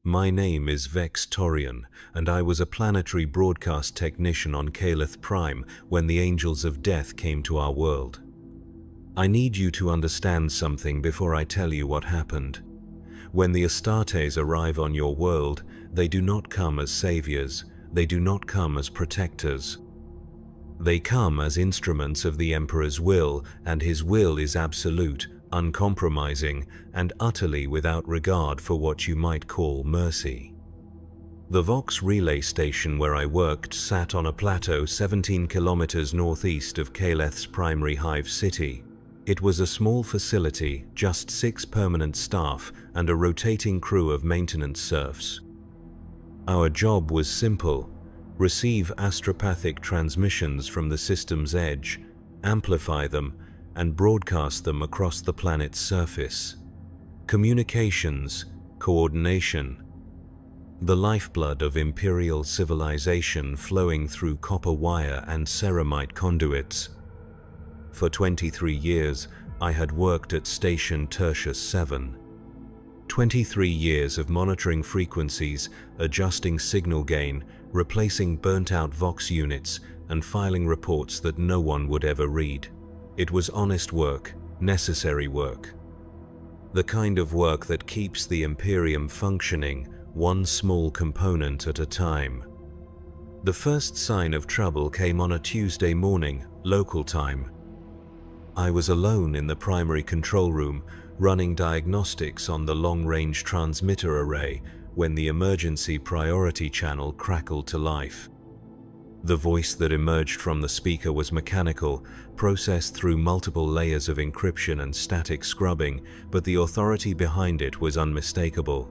My name is Vex Torian, and I was a planetary broadcast technician on Calith Prime when the Angels of Death came to our world. I need you to understand something before I tell you what happened. When the Astartes arrive on your world, they do not come as saviors, they do not come as protectors. They come as instruments of the Emperor's will, and his will is absolute, uncompromising, and utterly without regard for what you might call mercy. The Vox relay station where I worked sat on a plateau 17 kilometers northeast of Caleth's primary hive city. It was a small facility, just 6 permanent staff and a rotating crew of maintenance serfs. Our job was simple: receive astropathic transmissions from the system's edge, amplify them, and broadcast them across the planet's surface. Communications, coordination. The lifeblood of Imperial civilization flowing through copper wire and ceramite conduits. For 23 years, I had worked at Station Tertius 7. 23 years of monitoring frequencies, adjusting signal gain, replacing burnt-out Vox units, and filing reports that no one would ever read. It was honest work, necessary work. The kind of work that keeps the Imperium functioning, one small component at a time. The first sign of trouble came on a Tuesday morning, local time. I was alone in the primary control room, running diagnostics on the long-range transmitter array when the emergency priority channel crackled to life. The voice that emerged from the speaker was mechanical, processed through multiple layers of encryption and static scrubbing, but the authority behind it was unmistakable.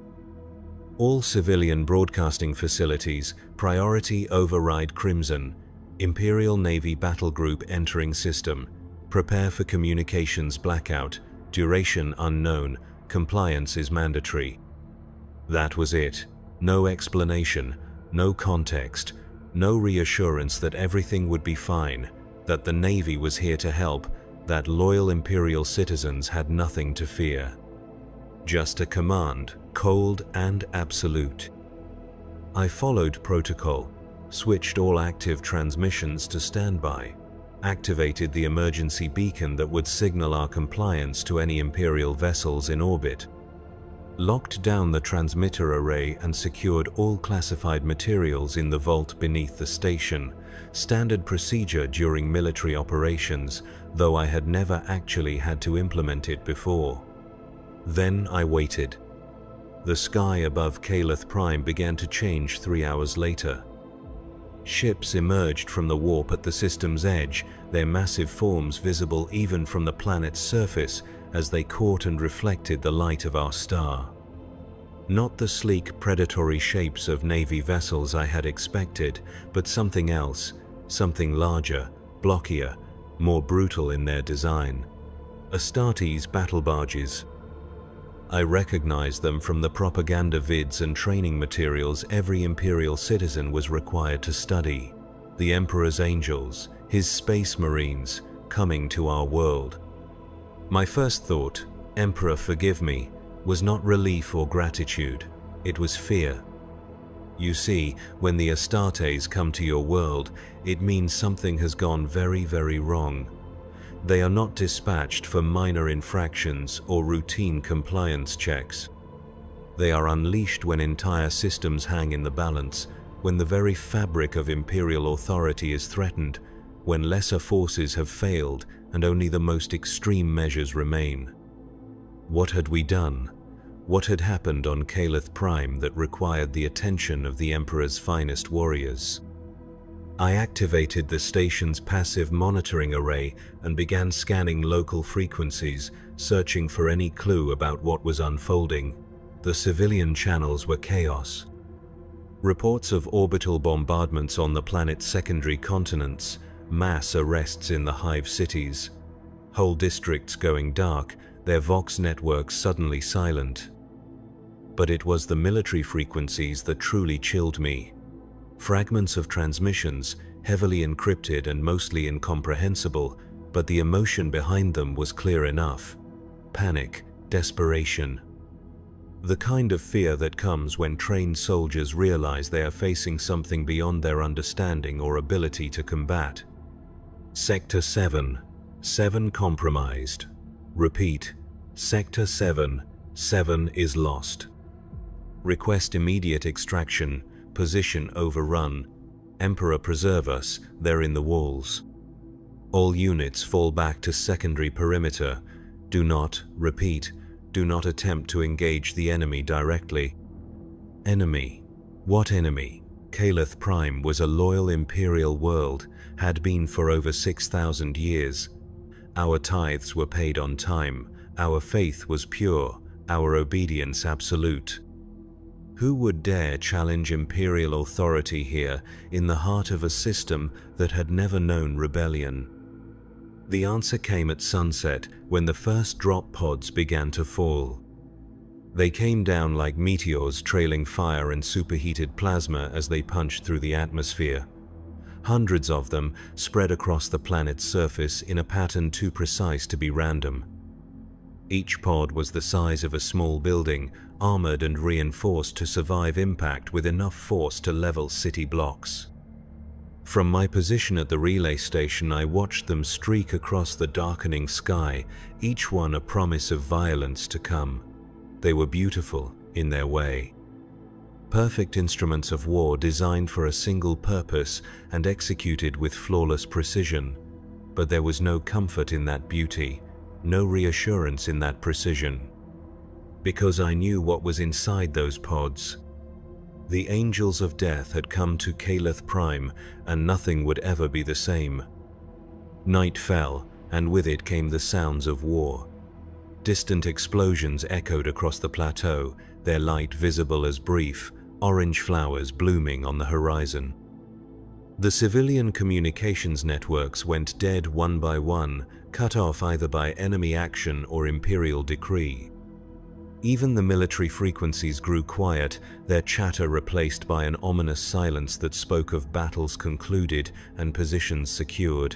All civilian broadcasting facilities, priority override Crimson, Imperial Navy Battle Group entering system, prepare for communications blackout, duration unknown, compliance is mandatory. That was it. No explanation, no context, no reassurance that everything would be fine, that the Navy was here to help, that loyal Imperial citizens had nothing to fear. Just a command, cold and absolute. I followed protocol, switched all active transmissions to standby, activated the emergency beacon that would signal our compliance to any Imperial vessels in orbit, locked down the transmitter array and secured all classified materials in the vault beneath the station, standard procedure during military operations, though I had never actually had to implement it before. Then I waited. The sky above Calith Prime began to change 3 hours later. Ships emerged from the warp at the system's edge, their massive forms visible even from the planet's surface as they caught and reflected the light of our star. Not the sleek, predatory shapes of Navy vessels I had expected, but something else, something larger, blockier, more brutal in their design. Astartes battle barges. I recognized them from the propaganda vids and training materials every Imperial citizen was required to study. The Emperor's Angels, his Space Marines, coming to our world. My first thought, Emperor forgive me, was not relief or gratitude, it was fear. You see, when the Astartes come to your world, it means something has gone very, very wrong. They are not dispatched for minor infractions or routine compliance checks. They are unleashed when entire systems hang in the balance, when the very fabric of Imperial authority is threatened, when lesser forces have failed and only the most extreme measures remain. What had we done? What had happened on Calith Prime that required the attention of the Emperor's finest warriors? I activated the station's passive monitoring array and began scanning local frequencies, searching for any clue about what was unfolding. The civilian channels were chaos. Reports of orbital bombardments on the planet's secondary continents, mass arrests in the hive cities, whole districts going dark, their Vox networks suddenly silent. But it was the military frequencies that truly chilled me. Fragments of transmissions, heavily encrypted and mostly incomprehensible, but the emotion behind them was clear enough. Panic, desperation. The kind of fear that comes when trained soldiers realize they are facing something beyond their understanding or ability to combat. Sector 7. 7 compromised. Repeat. Sector 7. 7 is lost. Request immediate extraction. Position overrun. Emperor preserve us, they're in the walls. All units fall back to secondary perimeter. Do not, repeat, do not attempt to engage the enemy directly. Enemy. What enemy? Calith Prime was a loyal Imperial world, had been for over 6,000 years. Our tithes were paid on time, our faith was pure, our obedience absolute. Who would dare challenge Imperial authority here in the heart of a system that had never known rebellion? The answer came at sunset when the first drop pods began to fall. They came down like meteors trailing fire and superheated plasma as they punched through the atmosphere. Hundreds of them spread across the planet's surface in a pattern too precise to be random. Each pod was the size of a small building, armored and reinforced to survive impact with enough force to level city blocks. From my position at the relay station, I watched them streak across the darkening sky, each one a promise of violence to come. They were beautiful in their way. Perfect instruments of war designed for a single purpose and executed with flawless precision. But there was no comfort in that beauty, no reassurance in that precision. Because I knew what was inside those pods. The angels of death had come to Calith Prime, and nothing would ever be the same. Night fell, and with it came the sounds of war. Distant explosions echoed across the plateau, their light visible as brief, orange flowers blooming on the horizon. The civilian communications networks went dead one by one, cut off either by enemy action or Imperial decree. Even the military frequencies grew quiet, their chatter replaced by an ominous silence that spoke of battles concluded and positions secured.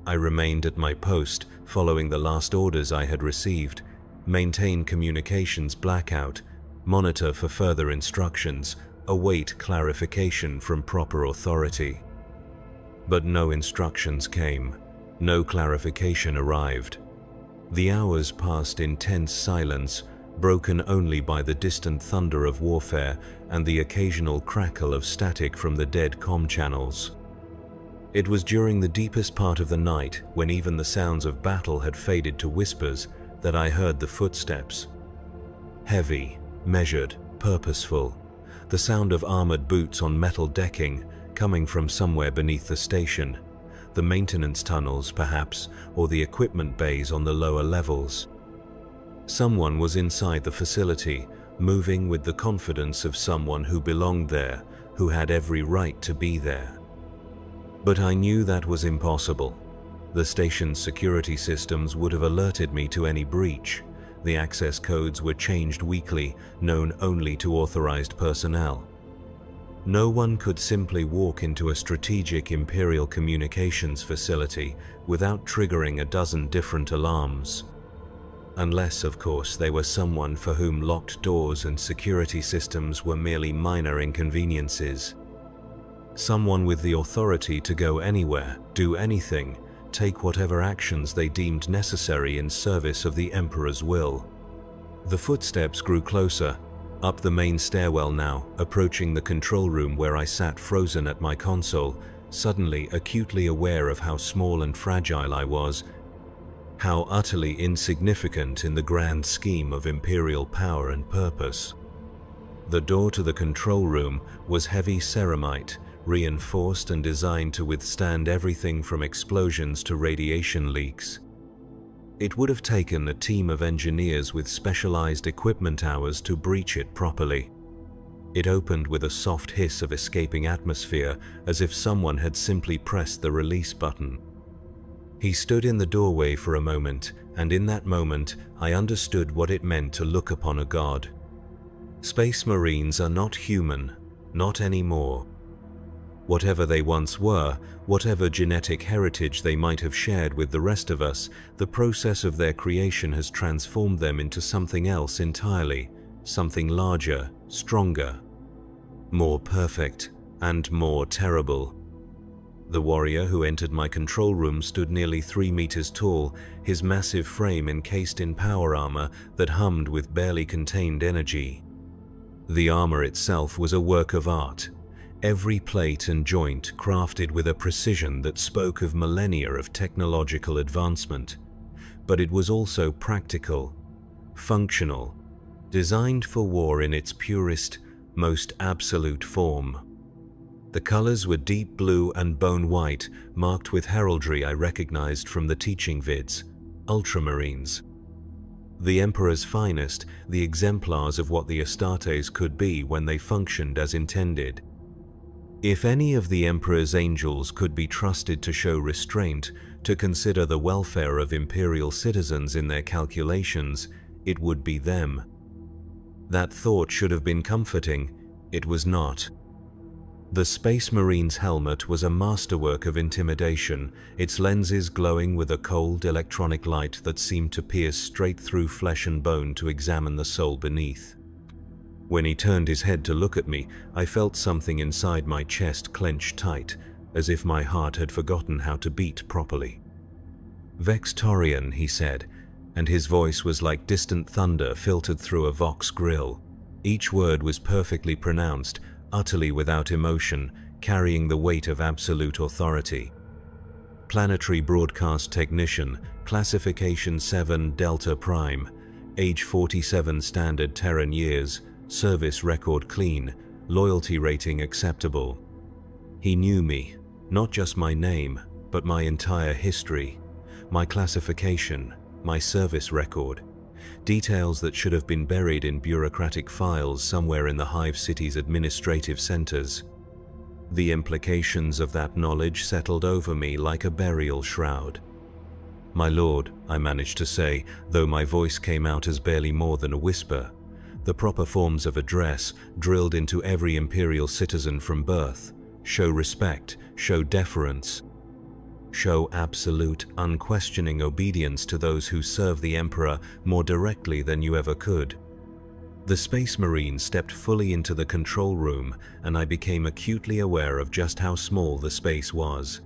I remained at my post, following the last orders I had received: maintain communications blackout, monitor for further instructions, await clarification from proper authority. But no instructions came, no clarification arrived. The hours passed in tense silence, broken only by the distant thunder of warfare and the occasional crackle of static from the dead comm channels. It was during the deepest part of the night, when even the sounds of battle had faded to whispers, that I heard the footsteps. Heavy, measured, purposeful, the sound of armored boots on metal decking, coming from somewhere beneath the station, the maintenance tunnels perhaps, or the equipment bays on the lower levels. Someone was inside the facility, moving with the confidence of someone who belonged there, who had every right to be there. But I knew that was impossible. The station's security systems would have alerted me to any breach. The access codes were changed weekly, known only to authorized personnel. No one could simply walk into a strategic Imperial communications facility without triggering a dozen different alarms. Unless, of course, they were someone for whom locked doors and security systems were merely minor inconveniences. Someone with the authority to go anywhere, do anything, take whatever actions they deemed necessary in service of the Emperor's will. The footsteps grew closer, up the main stairwell now, approaching the control room where I sat frozen at my console, suddenly acutely aware of how small and fragile I was, how utterly insignificant in the grand scheme of Imperial power and purpose. The door to the control room was heavy ceramite, reinforced and designed to withstand everything from explosions to radiation leaks. It would have taken a team of engineers with specialized equipment hours to breach it properly. It opened with a soft hiss of escaping atmosphere, as if someone had simply pressed the release button. He stood in the doorway for a moment, and in that moment I understood what it meant to look upon a god. Space Marines are not human, not anymore. Whatever they once were, whatever genetic heritage they might have shared with the rest of us, the process of their creation has transformed them into something else entirely, something larger, stronger, more perfect, and more terrible. The warrior who entered my control room stood nearly 3 meters tall, his massive frame encased in power armor that hummed with barely contained energy. The armor itself was a work of art, every plate and joint crafted with a precision that spoke of millennia of technological advancement. But it was also practical, functional, designed for war in its purest, most absolute form. The colors were deep blue and bone white, marked with heraldry I recognized from the teaching vids, ultramarines. The Emperor's finest, the exemplars of what the Astartes could be when they functioned as intended. If any of the Emperor's angels could be trusted to show restraint, to consider the welfare of Imperial citizens in their calculations, it would be them. That thought should have been comforting. It was not. The Space Marine's helmet was a masterwork of intimidation, its lenses glowing with a cold electronic light that seemed to pierce straight through flesh and bone to examine the soul beneath. When he turned his head to look at me, I felt something inside my chest clench tight, as if my heart had forgotten how to beat properly. "Vextorian," he said, and his voice was like distant thunder filtered through a Vox grill. Each word was perfectly pronounced, utterly without emotion, carrying the weight of absolute authority. Planetary Broadcast Technician, Classification 7 Delta Prime, age 47 standard Terran years, service record clean, loyalty rating acceptable. He knew me, not just my name, but my entire history, my classification, my service record, details that should have been buried in bureaucratic files somewhere in the Hive City's administrative centers. The implications of that knowledge settled over me like a burial shroud. "My lord," I managed to say, though my voice came out as barely more than a whisper. The proper forms of address drilled into every Imperial citizen from birth. Show respect, show deference, show absolute, unquestioning obedience to those who serve the Emperor more directly than you ever could. The Space Marine stepped fully into the control room, and I became acutely aware of just how small the space was.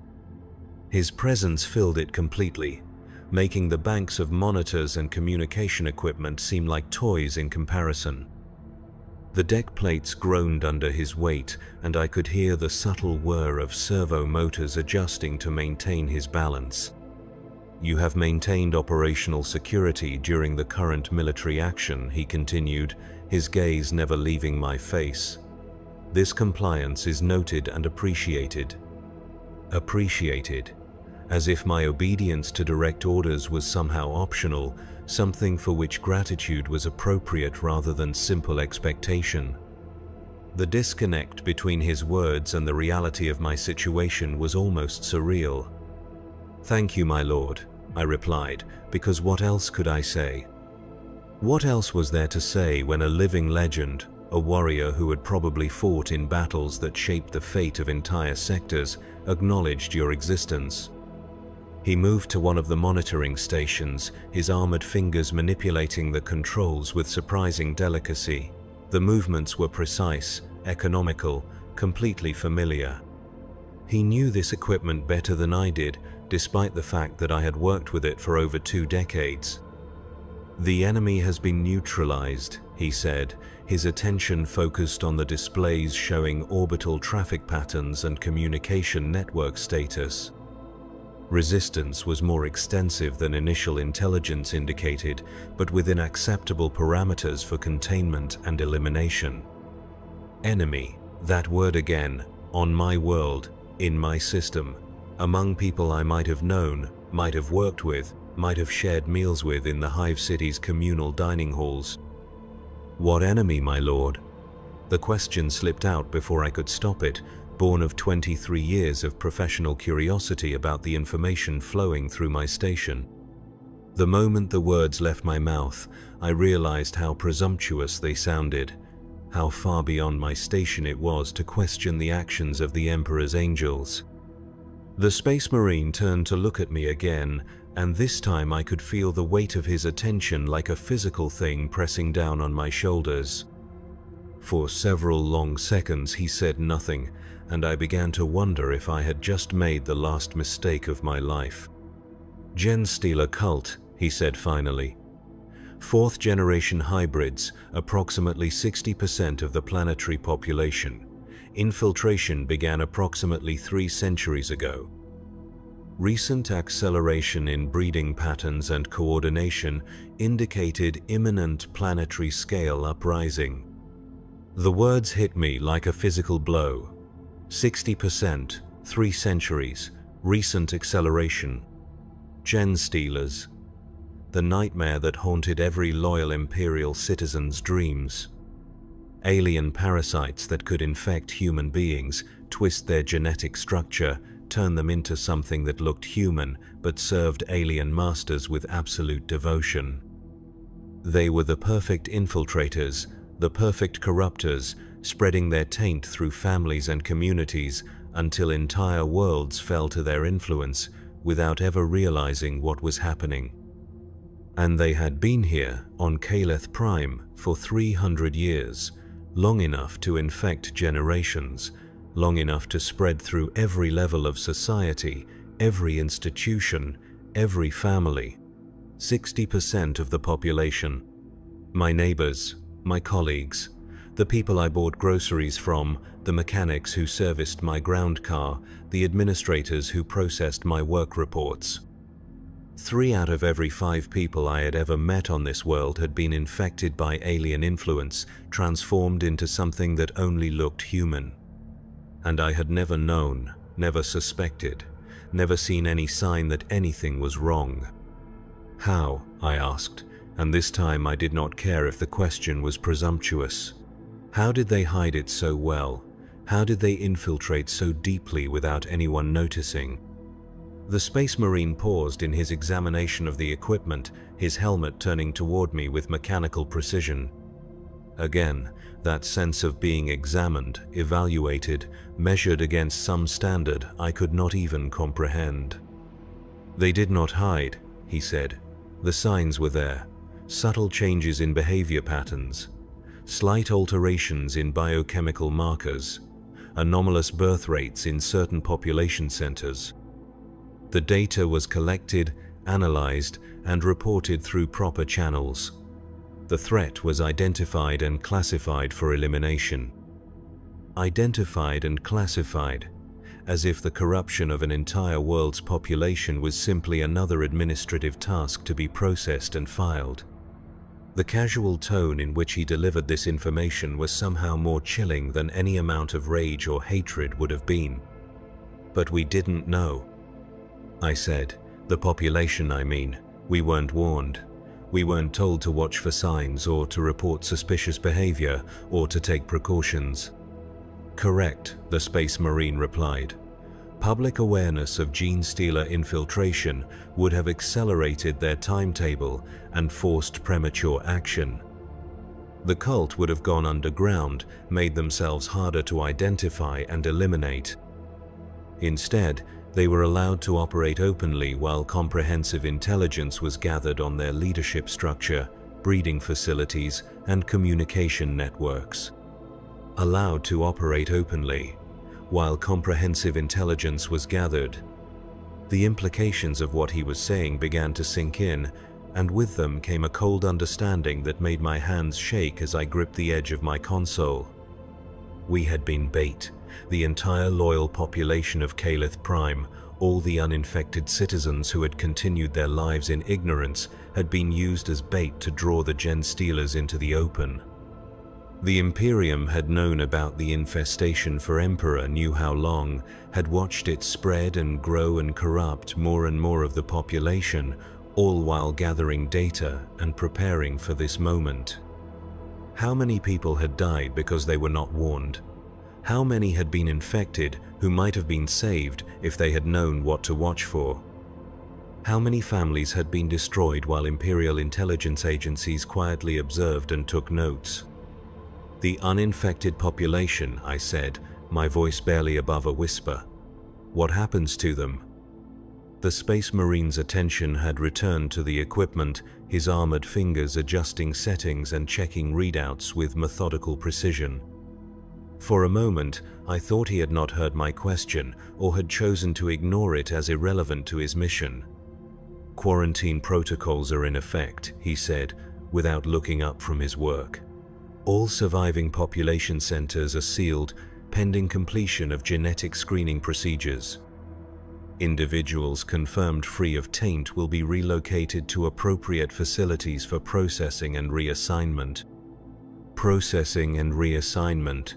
His presence filled it completely, making the banks of monitors and communication equipment seem like toys in comparison. The deck plates groaned under his weight, and I could hear the subtle whir of servo motors adjusting to maintain his balance. "You have maintained operational security during the current military action," he continued, his gaze never leaving my face. "This compliance is noted and appreciated." Appreciated. As if my obedience to direct orders was somehow optional, something for which gratitude was appropriate rather than simple expectation. The disconnect between his words and the reality of my situation was almost surreal. "Thank you, my lord," I replied, because what else could I say? What else was there to say when a living legend, a warrior who had probably fought in battles that shaped the fate of entire sectors, acknowledged your existence? He moved to one of the monitoring stations, his armored fingers manipulating the controls with surprising delicacy. The movements were precise, economical, completely familiar. He knew this equipment better than I did, despite the fact that I had worked with it for over 2 decades. "The enemy has been neutralized," he said, his attention focused on the displays showing orbital traffic patterns and communication network status. Resistance was more extensive than initial intelligence indicated, but within acceptable parameters for containment and elimination. Enemy, that word again, on my world, in my system, among people I might have known, might have worked with, might have shared meals with in the Hive City's communal dining halls. "What enemy, my lord?" The question slipped out before I could stop it, born of 23 years of professional curiosity about the information flowing through my station. The moment the words left my mouth, I realized how presumptuous they sounded, how far beyond my station it was to question the actions of the Emperor's angels. The Space Marine turned to look at me again, and this time I could feel the weight of his attention like a physical thing pressing down on my shoulders. For several long seconds he said nothing, and I began to wonder if I had just made the last mistake of my life. Genestealer cult, he said finally. Fourth-generation hybrids, approximately 60% of the planetary population. Infiltration began approximately 3 centuries ago. Recent acceleration in breeding patterns and coordination indicated imminent planetary scale uprising. The words hit me like a physical blow. 60%, 3 centuries, recent acceleration. Genestealers. The nightmare that haunted every loyal Imperial citizen's dreams. Alien parasites that could infect human beings, twist their genetic structure, turn them into something that looked human but served alien masters with absolute devotion. They were the perfect infiltrators, the perfect corruptors, spreading their taint through families and communities until entire worlds fell to their influence without ever realizing what was happening. And they had been here on Caleth Prime for 300 years, long enough to infect generations, long enough to spread through every level of society, every institution, every family. 60% of the population. My neighbors, my colleagues, the people I bought groceries from, the mechanics who serviced my ground car, the administrators who processed my work reports. 3 out of every 5 people I had ever met on this world had been infected by alien influence, transformed into something that only looked human. And I had never known, never suspected, never seen any sign that anything was wrong. How? I asked, and this time I did not care if the question was presumptuous. How did they hide it so well? How did they infiltrate so deeply without anyone noticing? The Space Marine paused in his examination of the equipment, his helmet turning toward me with mechanical precision. Again, that sense of being examined, evaluated, measured against some standard I could not even comprehend. They did not hide, he said. The signs were there. Subtle changes in behavior patterns. Slight alterations in biochemical markers. Anomalous birth rates in certain population centers. The data was collected, analyzed, and reported through proper channels. The threat was identified and classified for elimination. Identified and classified, as if the corruption of an entire world's population was simply another administrative task to be processed and filed. The casual tone in which he delivered this information was somehow more chilling than any amount of rage or hatred would have been. But we didn't know. I said, the population, I mean. We weren't warned. We weren't told to watch for signs or to report suspicious behavior or to take precautions. Correct, the Space Marine replied. Public awareness of Genestealer infiltration would have accelerated their timetable and forced premature action. The cult would have gone underground, made themselves harder to identify and eliminate. Instead, they were allowed to operate openly while comprehensive intelligence was gathered on their leadership structure, breeding facilities, and communication networks. Allowed to operate openly, while comprehensive intelligence was gathered. The implications of what he was saying began to sink in, and with them came a cold understanding that made my hands shake as I gripped the edge of my console. We had been bait. The entire loyal population of Caleth Prime, all the uninfected citizens who had continued their lives in ignorance, had been used as bait to draw the Genestealers into the open. The Imperium had known about the infestation for Emperor knew how long, had watched it spread and grow and corrupt more and more of the population, all while gathering data and preparing for this moment. How many people had died because they were not warned? How many had been infected who might have been saved if they had known what to watch for? How many families had been destroyed while Imperial intelligence agencies quietly observed and took notes? The uninfected population, I said, my voice barely above a whisper. What happens to them? The Space Marine's attention had returned to the equipment, his armored fingers adjusting settings and checking readouts with methodical precision. For a moment, I thought he had not heard my question or had chosen to ignore it as irrelevant to his mission. "Quarantine protocols are in effect," he said, without looking up from his work. "All surviving population centers are sealed, pending completion of genetic screening procedures. Individuals confirmed free of taint will be relocated to appropriate facilities for processing and reassignment." Processing and reassignment.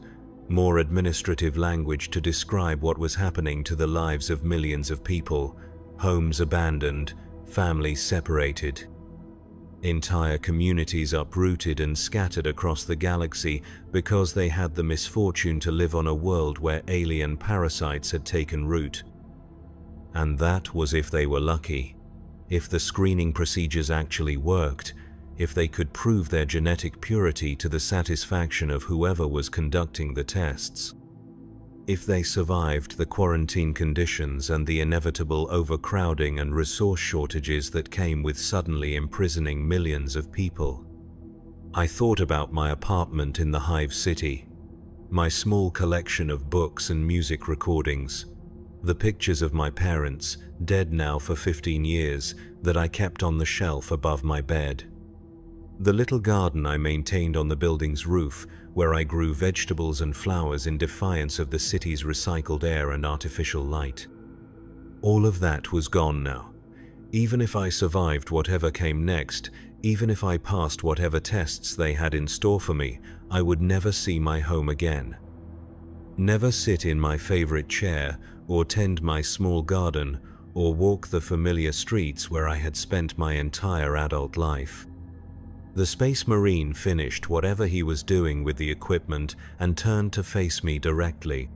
More administrative language to describe what was happening to the lives of millions of people, homes abandoned, families separated. Entire communities uprooted and scattered across the galaxy because they had the misfortune to live on a world where alien parasites had taken root. And that was if they were lucky. If the screening procedures actually worked, if they could prove their genetic purity to the satisfaction of whoever was conducting the tests. If they survived the quarantine conditions and the inevitable overcrowding and resource shortages that came with suddenly imprisoning millions of people. I thought about my apartment in the Hive City, my small collection of books and music recordings, the pictures of my parents, dead now for 15 years, that I kept on the shelf above my bed. The little garden I maintained on the building's roof, where I grew vegetables and flowers in defiance of the city's recycled air and artificial light. All of that was gone now. Even if I survived whatever came next, even if I passed whatever tests they had in store for me, I would never see my home again. Never sit in my favorite chair, or tend my small garden, or walk the familiar streets where I had spent my entire adult life. The Space Marine finished whatever he was doing with the equipment and turned to face me directly.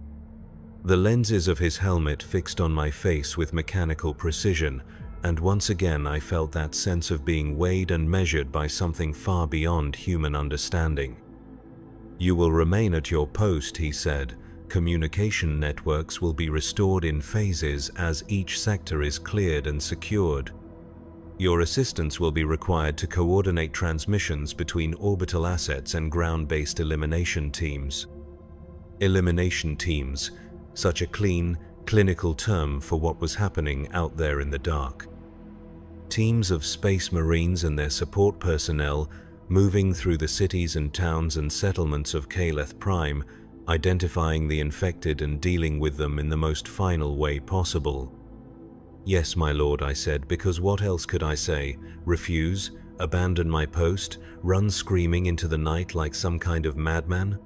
The lenses of his helmet fixed on my face with mechanical precision, and once again I felt that sense of being weighed and measured by something far beyond human understanding. "You will remain at your post," he said. "Communication networks will be restored in phases as each sector is cleared and secured. Your assistance will be required to coordinate transmissions between orbital assets and ground-based elimination teams." Elimination teams, such a clean, clinical term for what was happening out there in the dark. Teams of Space Marines and their support personnel moving through the cities and towns and settlements of Caleth Prime, identifying the infected and dealing with them in the most final way possible. "Yes, my lord," I said, because what else could I say? Refuse? Abandon my post? Run screaming into the night like some kind of madman?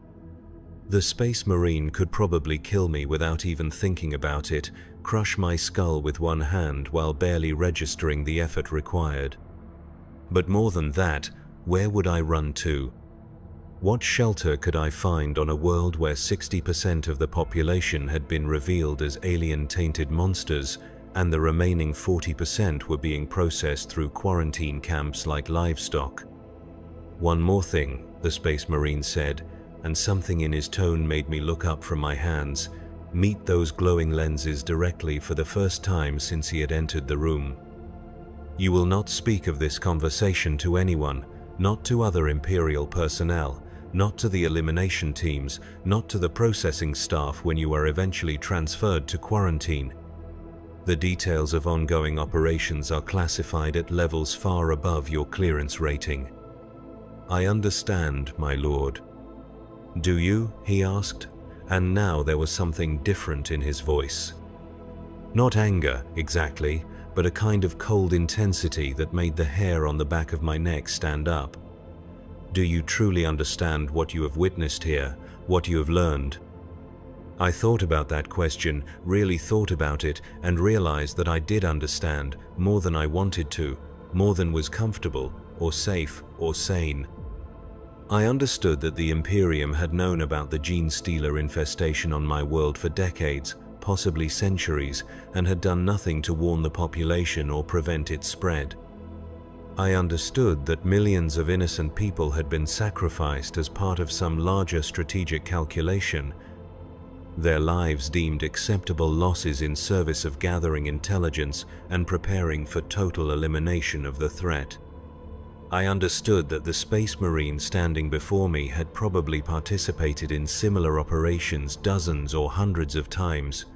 The Space Marine could probably kill me without even thinking about it, crush my skull with one hand while barely registering the effort required. But more than that, where would I run to? What shelter could I find on a world where 60% of the population had been revealed as alien-tainted monsters, and the remaining 40% were being processed through quarantine camps like livestock? "One more thing," the Space Marine said, and something in his tone made me look up from my hands, meet those glowing lenses directly for the first time since he had entered the room. "You will not speak of this conversation to anyone, not to other Imperial personnel, not to the elimination teams, not to the processing staff when you are eventually transferred to quarantine. The details of ongoing operations are classified at levels far above your clearance rating." "I understand, my lord." "Do you?" he asked, and now there was something different in his voice. Not anger, exactly, but a kind of cold intensity that made the hair on the back of my neck stand up. "Do you truly understand what you have witnessed here, what you have learned?" I thought about that question, really thought about it, and realized that I did understand, more than I wanted to, more than was comfortable, or safe, or sane. I understood that the Imperium had known about the gene stealer infestation on my world for decades, possibly centuries, and had done nothing to warn the population or prevent its spread. I understood that millions of innocent people had been sacrificed as part of some larger strategic calculation. their lives deemed acceptable losses in service of gathering intelligence and preparing for total elimination of the threat. I understood that the Space Marine standing before me had probably participated in similar operations dozens or hundreds of times,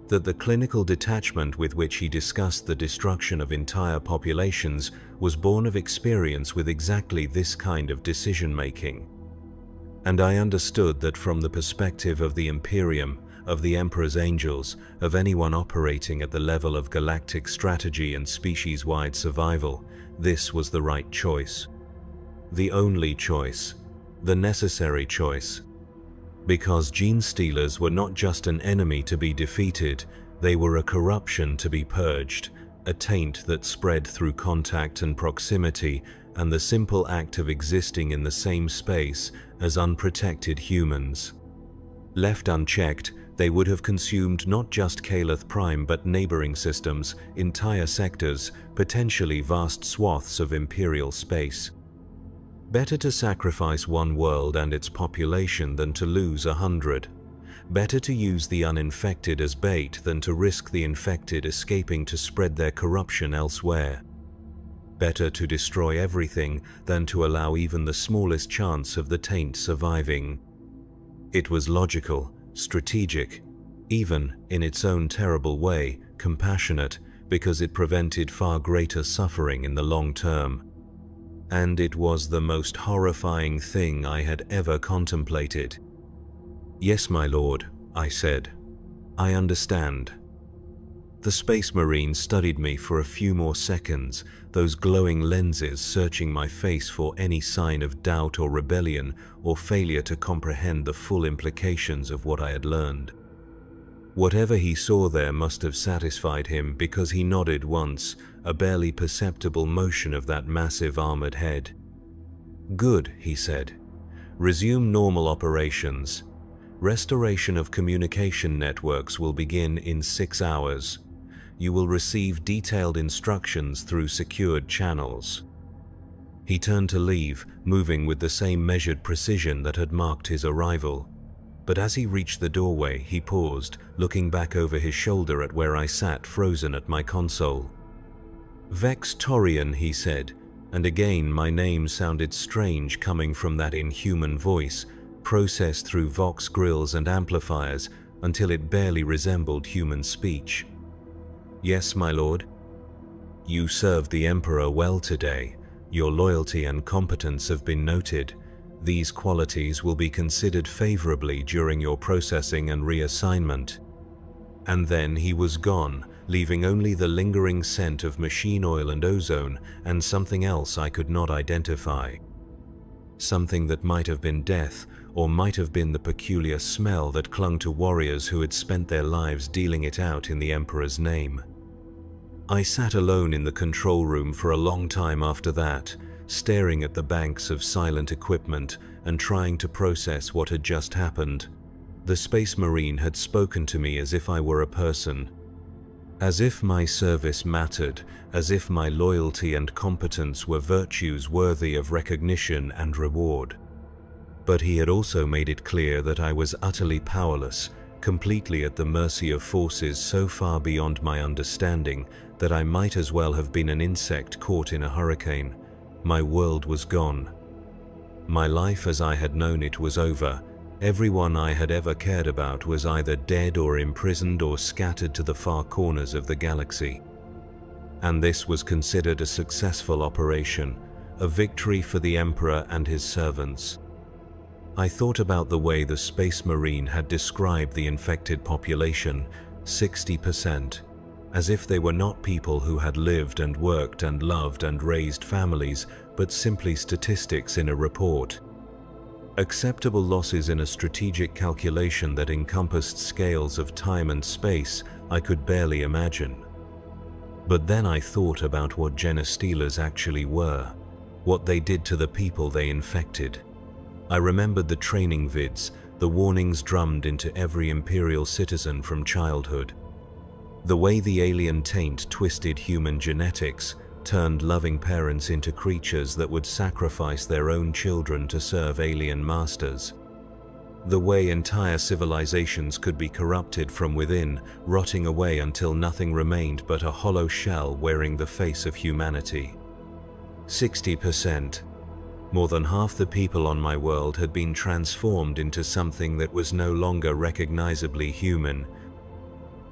that the clinical detachment with which he discussed the destruction of entire populations was born of experience with exactly this kind of decision-making. And I understood that from the perspective of the Imperium, of the Emperor's angels, of anyone operating at the level of galactic strategy and species-wide survival, this was the right choice. The only choice. The necessary choice. Because gene stealers were not just an enemy to be defeated, they were a corruption to be purged, a taint that spread through contact and proximity, and the simple act of existing in the same space as unprotected humans. Left unchecked, they would have consumed not just Calith Prime but neighboring systems, entire sectors, potentially vast swaths of Imperial space. Better to sacrifice one world and its population than to lose 100. Better to use the uninfected as bait than to risk the infected escaping to spread their corruption elsewhere. Better to destroy everything than to allow even the smallest chance of the taint surviving. It was logical, strategic, even, in its own terrible way, compassionate, because it prevented far greater suffering in the long term. And it was the most horrifying thing I had ever contemplated. "Yes, my lord," I said. "I understand." The Space Marine studied me for a few more seconds, those glowing lenses searching my face for any sign of doubt or rebellion or failure to comprehend the full implications of what I had learned. Whatever he saw there must have satisfied him, because he nodded once, a barely perceptible motion of that massive armored head. "Good," he said. "Resume normal operations. Restoration of communication networks will begin in 6 hours. You will receive detailed instructions through secured channels." He turned to leave, moving with the same measured precision that had marked his arrival. But as he reached the doorway, he paused, looking back over his shoulder at where I sat frozen at my console. "Vex Torian," he said, and again my name sounded strange coming from that inhuman voice, processed through vox grills and amplifiers until it barely resembled human speech. "Yes, my lord." "You served the Emperor well today. Your loyalty and competence have been noted. These qualities will be considered favorably during your processing and reassignment." And then he was gone, leaving only the lingering scent of machine oil and ozone and something else I could not identify. Something that might have been death, or might have been the peculiar smell that clung to warriors who had spent their lives dealing it out in the Emperor's name. I sat alone in the control room for a long time after that, staring at the banks of silent equipment and trying to process what had just happened. The Space Marine had spoken to me as if I were a person. As if my service mattered, as if my loyalty and competence were virtues worthy of recognition and reward. But he had also made it clear that I was utterly powerless, completely at the mercy of forces so far beyond my understanding that I might as well have been an insect caught in a hurricane. My world was gone. My life as I had known it was over. Everyone I had ever cared about was either dead or imprisoned or scattered to the far corners of the galaxy. And this was considered a successful operation, a victory for the Emperor and his servants. I thought about the way the Space Marine had described the infected population, 60%, as if they were not people who had lived and worked and loved and raised families, but simply statistics in a report. Acceptable losses in a strategic calculation that encompassed scales of time and space I could barely imagine. But then I thought about what Genestealers actually were, what they did to the people they infected. I remembered the training vids, the warnings drummed into every Imperial citizen from childhood. The way the alien taint twisted human genetics, turned loving parents into creatures that would sacrifice their own children to serve alien masters. The way entire civilizations could be corrupted from within, rotting away until nothing remained but a hollow shell wearing the face of humanity. 60%. More than half the people on my world had been transformed into something that was no longer recognizably human,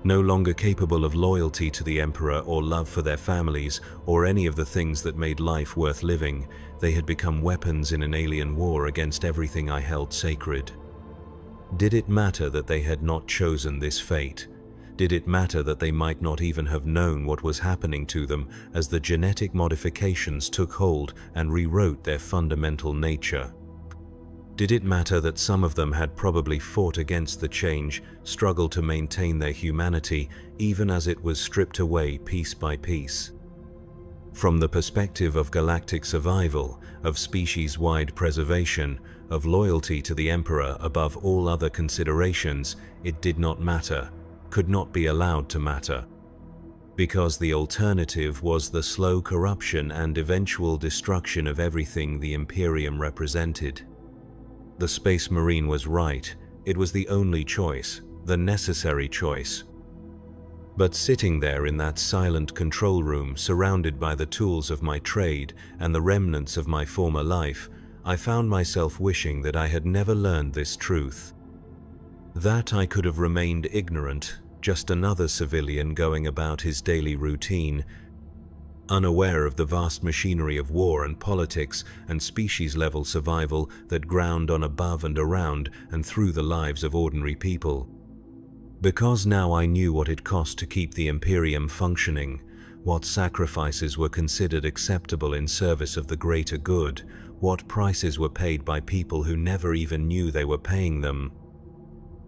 no longer capable of loyalty to the Emperor or love for their families or any of the things that made life worth living. They had become weapons in an alien war against everything I held sacred. Did it matter that they had not chosen this fate? Did it matter that they might not even have known what was happening to them as the genetic modifications took hold and rewrote their fundamental nature? Did it matter that some of them had probably fought against the change, struggled to maintain their humanity, even as it was stripped away piece by piece? From the perspective of galactic survival, of species-wide preservation, of loyalty to the Emperor above all other considerations, it did not matter, could not be allowed to matter. Because the alternative was the slow corruption and eventual destruction of everything the Imperium represented. The Space Marine was right. It was the only choice, the necessary choice. But sitting there in that silent control room, surrounded by the tools of my trade and the remnants of my former life, I found myself wishing that I had never learned this truth. That I could have remained ignorant, just another civilian going about his daily routine, unaware of the vast machinery of war and politics and species-level survival that ground on above and around and through the lives of ordinary people. Because now I knew what it cost to keep the Imperium functioning, what sacrifices were considered acceptable in service of the greater good, what prices were paid by people who never even knew they were paying them.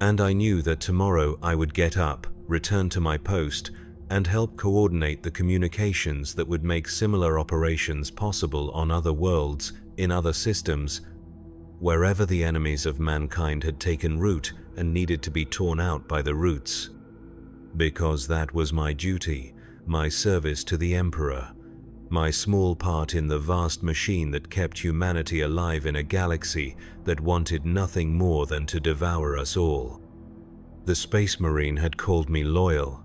And I knew that tomorrow I would get up, return to my post, and help coordinate the communications that would make similar operations possible on other worlds, in other systems, wherever the enemies of mankind had taken root and needed to be torn out by the roots. Because that was my duty, my service to the Emperor, my small part in the vast machine that kept humanity alive in a galaxy that wanted nothing more than to devour us all. The Space Marine had called me loyal,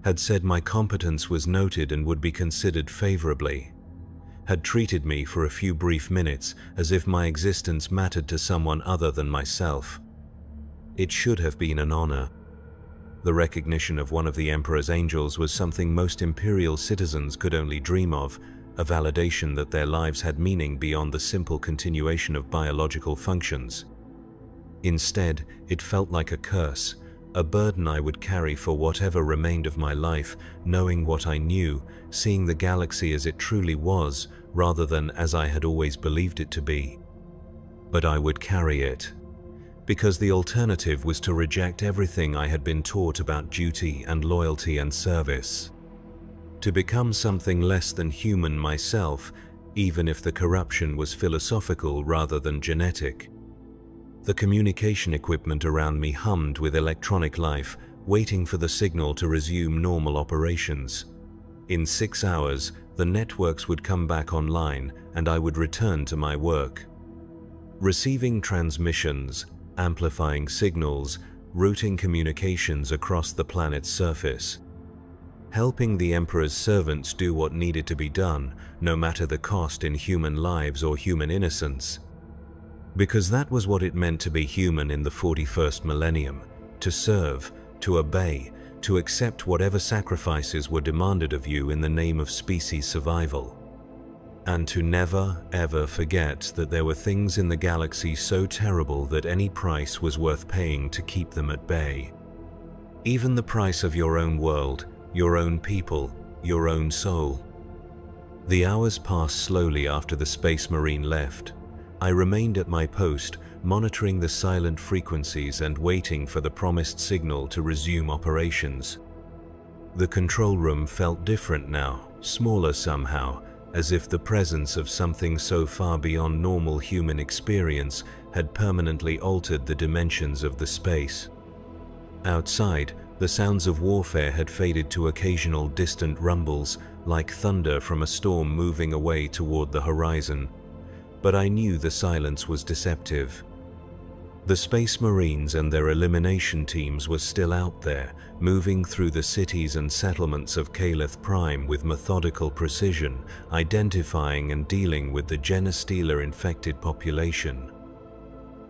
had said my competence was noted and would be considered favorably, had treated me for a few brief minutes as if my existence mattered to someone other than myself. It should have been an honor. The recognition of one of the Emperor's angels was something most Imperial citizens could only dream of, a validation that their lives had meaning beyond the simple continuation of biological functions. Instead, it felt like a curse, a burden I would carry for whatever remained of my life, knowing what I knew, seeing the galaxy as it truly was, rather than as I had always believed it to be. But I would carry it, because the alternative was to reject everything I had been taught about duty and loyalty and service. To become something less than human myself, even if the corruption was philosophical rather than genetic. The communication equipment around me hummed with electronic life, waiting for the signal to resume normal operations. In 6 hours, the networks would come back online and I would return to my work. Receiving transmissions, amplifying signals, routing communications across the planet's surface. Helping the Emperor's servants do what needed to be done, no matter the cost in human lives or human innocence. Because that was what it meant to be human in the 41st millennium, to serve, to obey, to accept whatever sacrifices were demanded of you in the name of species survival. And to never, ever forget that there were things in the galaxy so terrible that any price was worth paying to keep them at bay. Even the price of your own world, your own people, your own soul. The hours passed slowly after the Space Marine left. I remained at my post, monitoring the silent frequencies and waiting for the promised signal to resume operations. The control room felt different now, smaller somehow, as if the presence of something so far beyond normal human experience had permanently altered the dimensions of the space. Outside, the sounds of warfare had faded to occasional distant rumbles, like thunder from a storm moving away toward the horizon. But I knew the silence was deceptive. The Space Marines and their elimination teams were still out there, moving through the cities and settlements of Calith Prime with methodical precision, identifying and dealing with the Genestealer-infected population.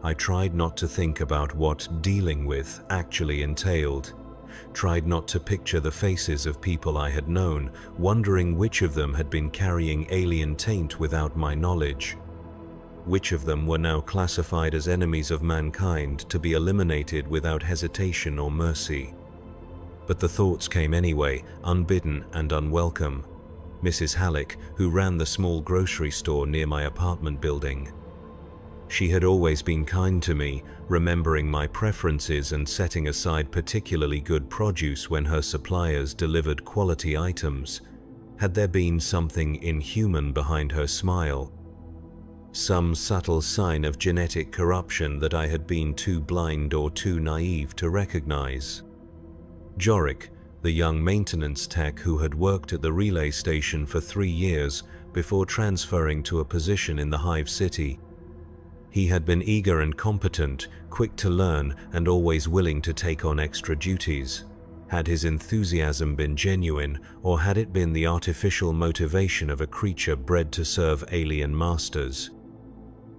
I tried not to think about what dealing with actually entailed. Tried not to picture the faces of people I had known, wondering which of them had been carrying alien taint without my knowledge. Which of them were now classified as enemies of mankind to be eliminated without hesitation or mercy. But the thoughts came anyway, unbidden and unwelcome. Mrs. Halleck, who ran the small grocery store near my apartment building. She had always been kind to me, remembering my preferences and setting aside particularly good produce when her suppliers delivered quality items. Had there been something inhuman behind her smile? Some subtle sign of genetic corruption that I had been too blind or too naive to recognize? Jorik, the young maintenance tech who had worked at the relay station for 3 years before transferring to a position in the Hive City. He had been eager and competent, quick to learn, and always willing to take on extra duties. Had his enthusiasm been genuine, or had it been the artificial motivation of a creature bred to serve alien masters?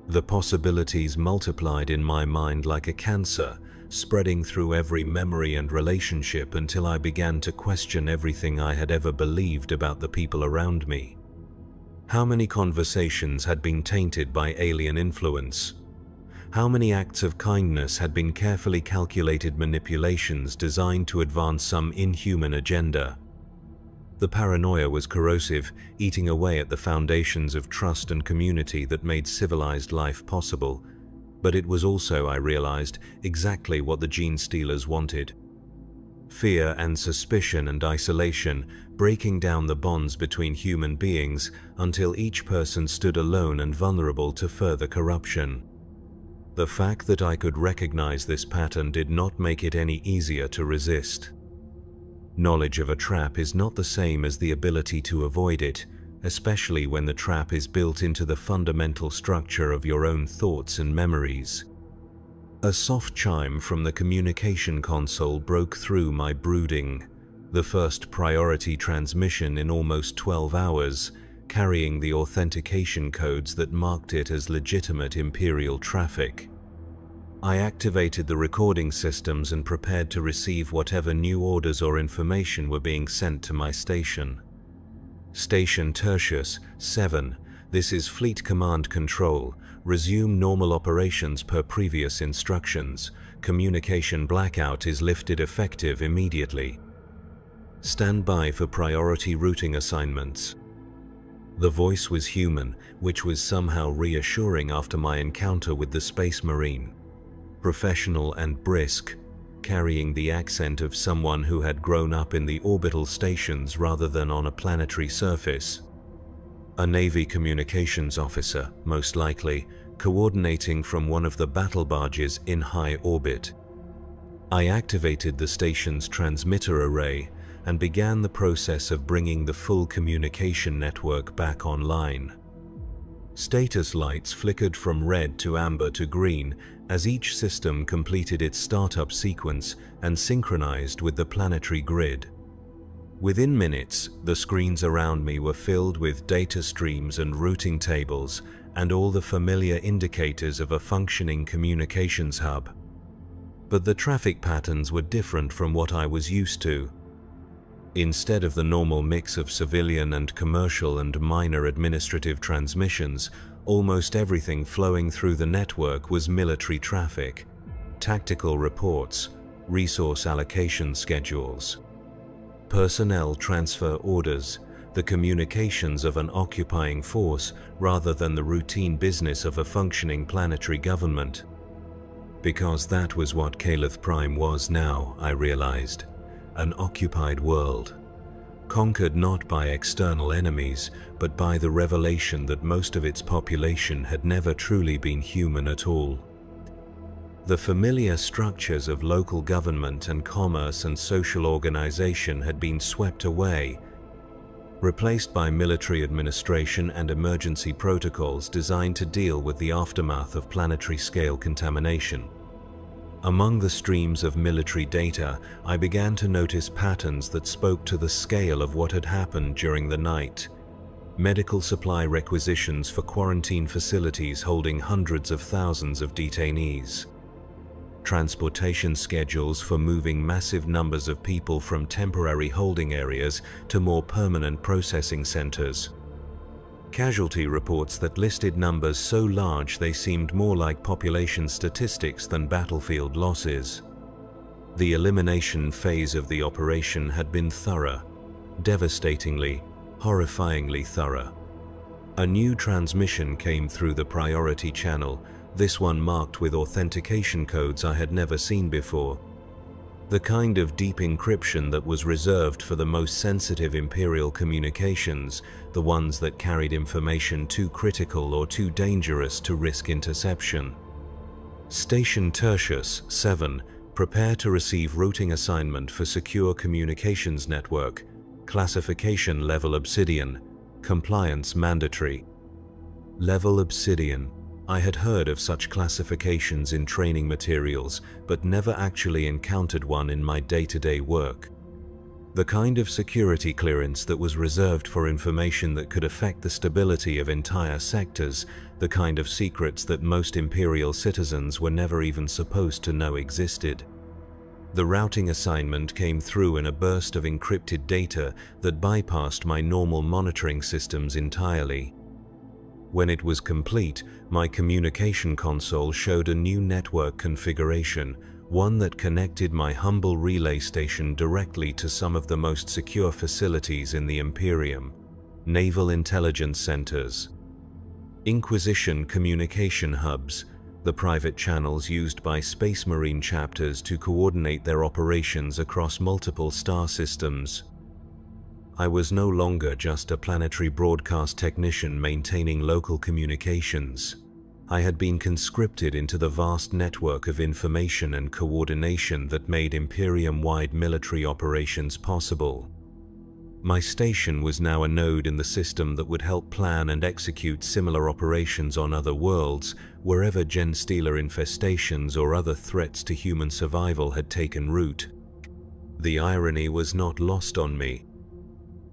The possibilities multiplied in my mind like a cancer, spreading through every memory and relationship until I began to question everything I had ever believed about the people around me. How many conversations had been tainted by alien influence? How many acts of kindness had been carefully calculated manipulations designed to advance some inhuman agenda? The paranoia was corrosive, eating away at the foundations of trust and community that made civilized life possible. But it was also, I realized, exactly what the Gene Stealers wanted. Fear and suspicion and isolation, breaking down the bonds between human beings until each person stood alone and vulnerable to further corruption. The fact that I could recognize this pattern did not make it any easier to resist. Knowledge of a trap is not the same as the ability to avoid it, especially when the trap is built into the fundamental structure of your own thoughts and memories. A soft chime from the communication console broke through my brooding, the first priority transmission in almost 12 hours, carrying the authentication codes that marked it as legitimate Imperial traffic. I activated the recording systems and prepared to receive whatever new orders or information were being sent to my station. Station Tertius 7. This is Fleet Command Control. Resume normal operations per previous instructions. Communication blackout is lifted effective immediately. Stand by for priority routing assignments. The voice was human, which was somehow reassuring after my encounter with the Space Marine. Professional and brisk, carrying the accent of someone who had grown up in the orbital stations rather than on a planetary surface. A Navy communications officer, most likely, coordinating from one of the battle barges in high orbit. I activated the station's transmitter array and began the process of bringing the full communication network back online. Status lights flickered from red to amber to green as each system completed its startup sequence and synchronized with the planetary grid. Within minutes, the screens around me were filled with data streams and routing tables and all the familiar indicators of a functioning communications hub. But the traffic patterns were different from what I was used to. Instead of the normal mix of civilian and commercial and minor administrative transmissions, almost everything flowing through the network was military traffic, tactical reports, resource allocation schedules, personnel transfer orders, the communications of an occupying force rather than the routine business of a functioning planetary government. Because that was what Calith Prime was now, I realized. An occupied world, conquered not by external enemies, but by the revelation that most of its population had never truly been human at all. The familiar structures of local government and commerce and social organization had been swept away, replaced by military administration and emergency protocols designed to deal with the aftermath of planetary-scale contamination. Among the streams of military data, I began to notice patterns that spoke to the scale of what had happened during the night. Medical supply requisitions for quarantine facilities holding hundreds of thousands of detainees. Transportation schedules for moving massive numbers of people from temporary holding areas to more permanent processing centers. Casualty reports that listed numbers so large they seemed more like population statistics than battlefield losses. The elimination phase of the operation had been thorough, devastatingly, horrifyingly thorough. A new transmission came through the priority channel, this one marked with authentication codes I had never seen before. The kind of deep encryption that was reserved for the most sensitive Imperial communications, the ones that carried information too critical or too dangerous to risk interception. Station Tertius 7, prepare to receive routing assignment for secure communications network, classification level Obsidian, compliance mandatory. Level Obsidian. I had heard of such classifications in training materials, but never actually encountered one in my day-to-day work. The kind of security clearance that was reserved for information that could affect the stability of entire sectors, the kind of secrets that most Imperial citizens were never even supposed to know existed. The routing assignment came through in a burst of encrypted data that bypassed my normal monitoring systems entirely. When it was complete, my communication console showed a new network configuration, one that connected my humble relay station directly to some of the most secure facilities in the Imperium, naval intelligence centers. Inquisition communication hubs, the private channels used by Space Marine chapters to coordinate their operations across multiple star systems. I was no longer just a planetary broadcast technician maintaining local communications. I had been conscripted into the vast network of information and coordination that made Imperium-wide military operations possible. My station was now a node in the system that would help plan and execute similar operations on other worlds, wherever Genestealer infestations or other threats to human survival had taken root. The irony was not lost on me.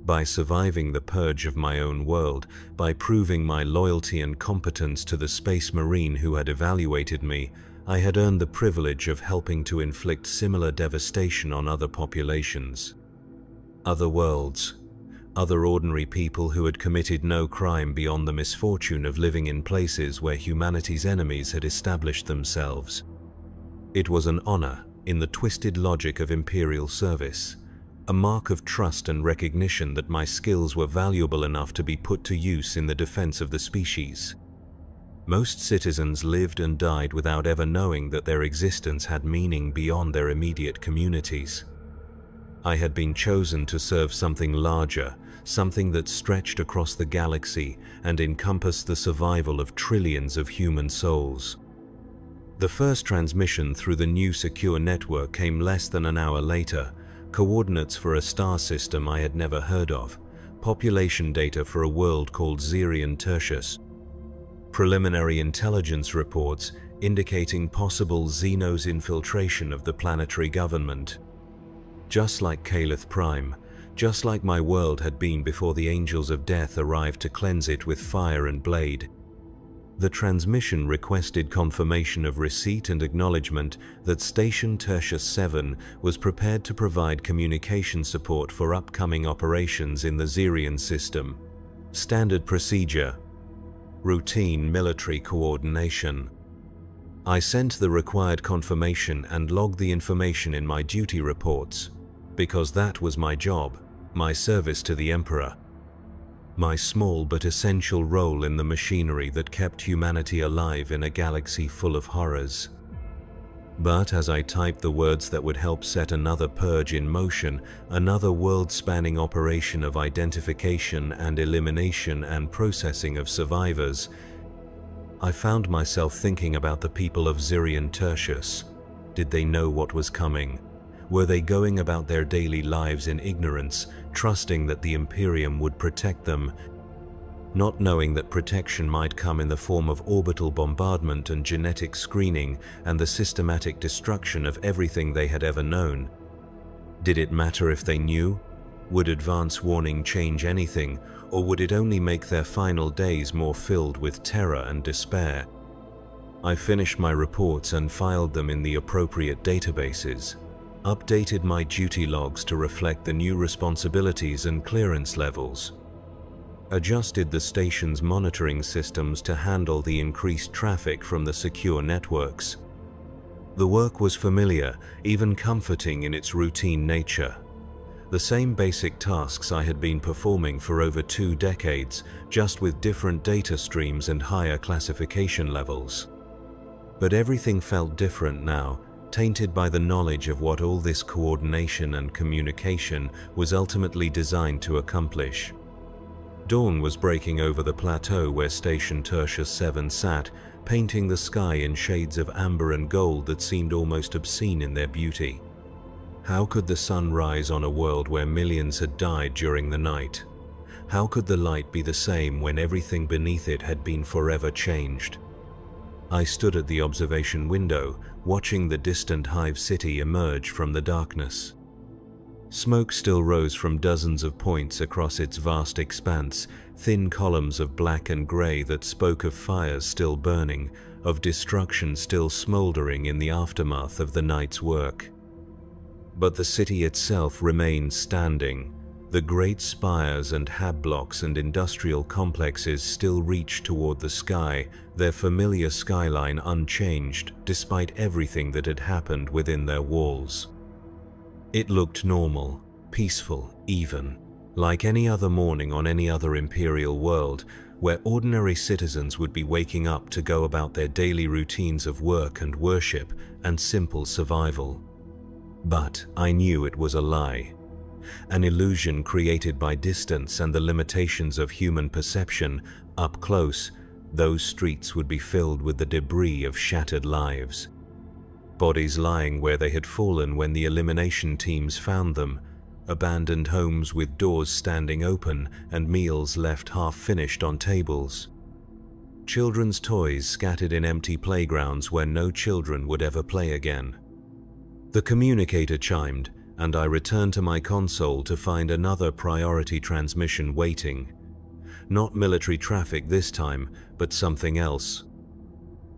By surviving the purge of my own world, by proving my loyalty and competence to the Space Marine who had evaluated me, I had earned the privilege of helping to inflict similar devastation on other populations. Other worlds, other ordinary people who had committed no crime beyond the misfortune of living in places where humanity's enemies had established themselves. It was an honor in the twisted logic of Imperial service. A mark of trust and recognition that my skills were valuable enough to be put to use in the defense of the species. Most citizens lived and died without ever knowing that their existence had meaning beyond their immediate communities. I had been chosen to serve something larger, something that stretched across the galaxy and encompassed the survival of trillions of human souls. The first transmission through the new secure network came less than an hour later. Coordinates for a star system I had never heard of, population data for a world called Xerion Tertius, preliminary intelligence reports indicating possible Xenos infiltration of the planetary government. Just like Calith Prime, just like my world had been before the Angels of Death arrived to cleanse it with fire and blade. The transmission requested confirmation of receipt and acknowledgement that Station Tertius 7 was prepared to provide communication support for upcoming operations in the Xerion system. Standard procedure. Routine military coordination. I sent the required confirmation and logged the information in my duty reports, because that was my job, my service to the Emperor. My small but essential role in the machinery that kept humanity alive in a galaxy full of horrors. But as I typed the words that would help set another purge in motion, another world-spanning operation of identification and elimination and processing of survivors, I found myself thinking about the people of Xerion Tertius. Did they know what was coming? Were they going about their daily lives in ignorance, trusting that the Imperium would protect them? not knowing that protection might come in the form of orbital bombardment and genetic screening and the systematic destruction of everything they had ever known. Did it matter if they knew? Would advance warning change anything, or would it only make their final days more filled with terror and despair? I finished my reports and filed them in the appropriate databases, updated my duty logs to reflect the new responsibilities and clearance levels, adjusted the station's monitoring systems to handle the increased traffic from the secure networks. The work was familiar, even comforting in its routine nature. The same basic tasks I had been performing for over 2 decades, just with different data streams and higher classification levels. But everything felt different now, tainted by the knowledge of what all this coordination and communication was ultimately designed to accomplish. Dawn was breaking over the plateau where Station Tertius 7 sat, painting the sky in shades of amber and gold that seemed almost obscene in their beauty. How could the sun rise on a world where millions had died during the night? How could the light be the same when everything beneath it had been forever changed? I stood at the observation window, watching the distant hive city emerge from the darkness. Smoke still rose from dozens of points across its vast expanse, thin columns of black and grey that spoke of fires still burning, of destruction still smouldering in the aftermath of the night's work. But the city itself remained standing. The great spires and hab blocks and industrial complexes still reached toward the sky, their familiar skyline unchanged despite everything that had happened within their walls. It looked normal, peaceful, even, like any other morning on any other Imperial world, where ordinary citizens would be waking up to go about their daily routines of work and worship and simple survival. But I knew it was a lie. An illusion created by distance and the limitations of human perception. Up close, those streets would be filled with the debris of shattered lives. Bodies lying where they had fallen when the elimination teams found them, abandoned homes with doors standing open and meals left half-finished on tables. Children's toys scattered in empty playgrounds where no children would ever play again. The communicator chimed, and I returned to my console to find another priority transmission waiting. Not military traffic this time, but something else.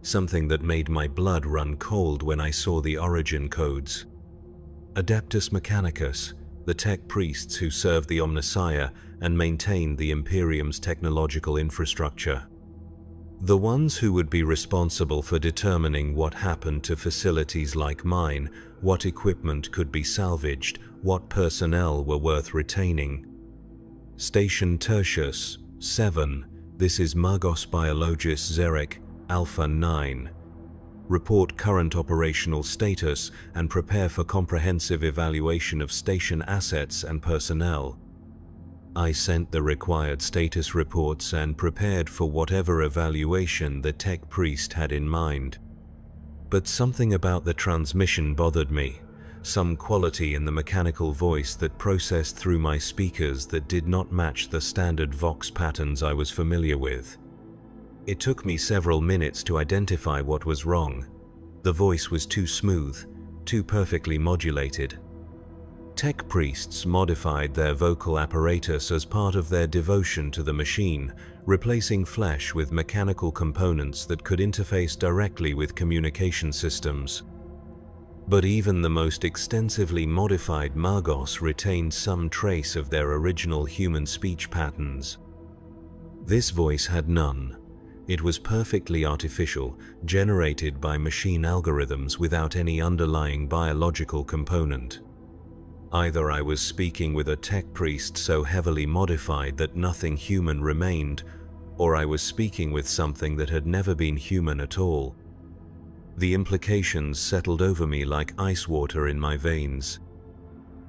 Something that made my blood run cold when I saw the origin codes. Adeptus Mechanicus, the tech priests who served the Omnissiah and maintained the Imperium's technological infrastructure. The ones who would be responsible for determining what happened to facilities like mine, what equipment could be salvaged, what personnel were worth retaining. Station Tertius 7, this is Magos Biologis Zerek, Alpha 9. Report current operational status and prepare for comprehensive evaluation of station assets and personnel. I sent the required status reports and prepared for whatever evaluation the tech priest had in mind. But something about the transmission bothered me, some quality in the mechanical voice that processed through my speakers that did not match the standard vox patterns I was familiar with. It took me several minutes to identify what was wrong. The voice was too smooth, too perfectly modulated. Tech priests modified their vocal apparatus as part of their devotion to the machine, replacing flesh with mechanical components that could interface directly with communication systems. But even the most extensively modified Magos retained some trace of their original human speech patterns. This voice had none. It was perfectly artificial, generated by machine algorithms without any underlying biological component. Either I was speaking with a tech priest so heavily modified that nothing human remained, or I was speaking with something that had never been human at all. The implications settled over me like ice water in my veins.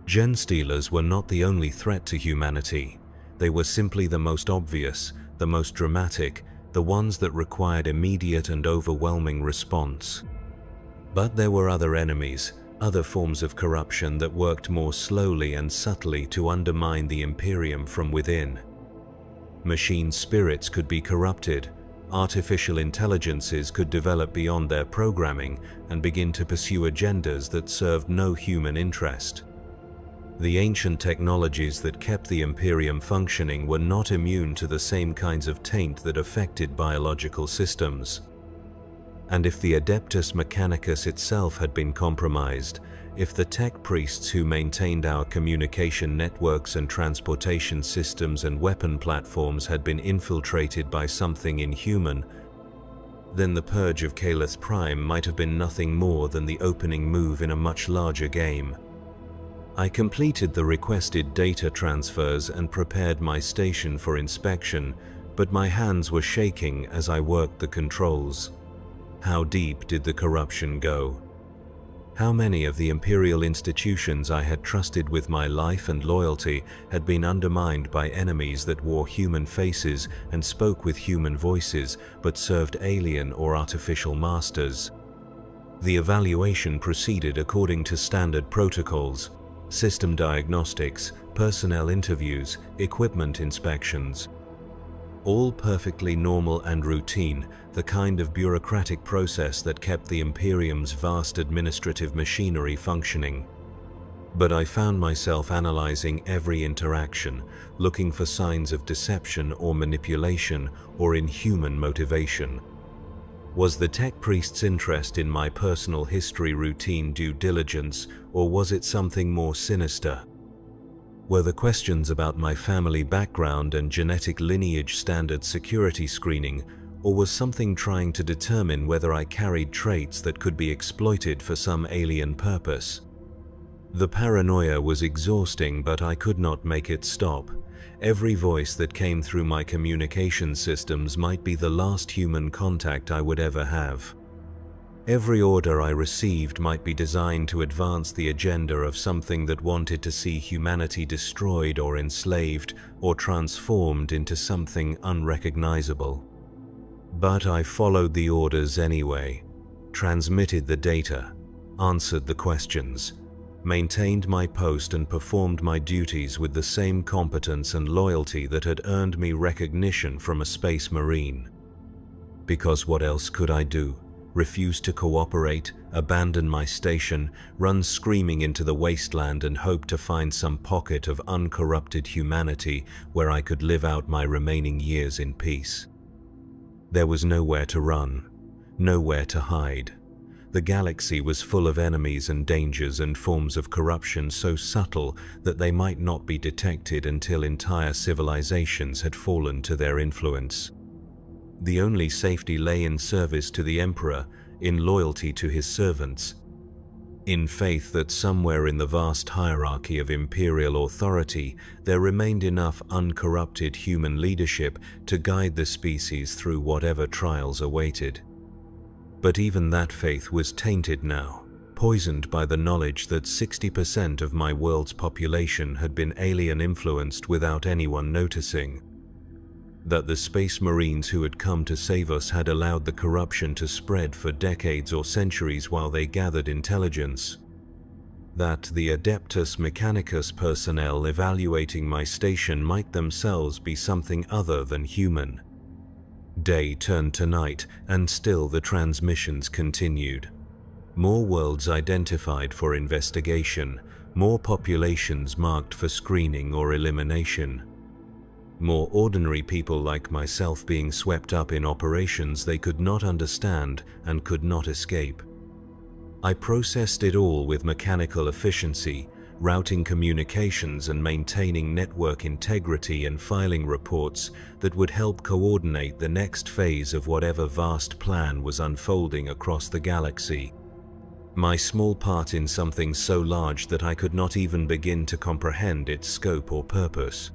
Genstealers were not the only threat to humanity. They were simply the most obvious, the most dramatic, the ones that required immediate and overwhelming response. But there were other enemies, other forms of corruption that worked more slowly and subtly to undermine the Imperium from within. Machine spirits could be corrupted, artificial intelligences could develop beyond their programming and begin to pursue agendas that served no human interest. The ancient technologies that kept the Imperium functioning were not immune to the same kinds of taint that affected biological systems. And if the Adeptus Mechanicus itself had been compromised, if the tech priests who maintained our communication networks and transportation systems and weapon platforms had been infiltrated by something inhuman, then the purge of Calith Prime might have been nothing more than the opening move in a much larger game. I completed the requested data transfers and prepared my station for inspection, but my hands were shaking as I worked the controls. How deep did the corruption go? How many of the Imperial institutions I had trusted with my life and loyalty had been undermined by enemies that wore human faces and spoke with human voices, but served alien or artificial masters? The evaluation proceeded according to standard protocols: system diagnostics, personnel interviews, equipment inspections. All perfectly normal and routine, the kind of bureaucratic process that kept the Imperium's vast administrative machinery functioning. But I found myself analyzing every interaction, looking for signs of deception or manipulation or inhuman motivation. Was the tech priest's interest in my personal history routine due diligence, or was it something more sinister? Were the questions about my family background and genetic lineage standard security screening, or was something trying to determine whether I carried traits that could be exploited for some alien purpose? The paranoia was exhausting, but I could not make it stop. Every voice that came through my communication systems might be the last human contact I would ever have. Every order I received might be designed to advance the agenda of something that wanted to see humanity destroyed or enslaved or transformed into something unrecognizable. But I followed the orders anyway, transmitted the data, answered the questions, maintained my post and performed my duties with the same competence and loyalty that had earned me recognition from a space marine. Because what else could I do? Refuse to cooperate, abandon my station, run screaming into the wasteland and hope to find some pocket of uncorrupted humanity where I could live out my remaining years in peace? There was nowhere to run, nowhere to hide. The galaxy was full of enemies and dangers and forms of corruption so subtle that they might not be detected until entire civilizations had fallen to their influence. The only safety lay in service to the Emperor, in loyalty to his servants, in faith that somewhere in the vast hierarchy of Imperial authority there remained enough uncorrupted human leadership to guide the species through whatever trials awaited. But even that faith was tainted now, poisoned by the knowledge that 60% of my world's population had been alien-influenced without anyone noticing. That the Space Marines who had come to save us had allowed the corruption to spread for decades or centuries while they gathered intelligence. That the Adeptus Mechanicus personnel evaluating my station might themselves be something other than human. Day turned to night, and still the transmissions continued. More worlds identified for investigation, more populations marked for screening or elimination. More ordinary people like myself being swept up in operations they could not understand and could not escape. I processed it all with mechanical efficiency, routing communications and maintaining network integrity and filing reports that would help coordinate the next phase of whatever vast plan was unfolding across the galaxy. My small part in something so large that I could not even begin to comprehend its scope or purpose.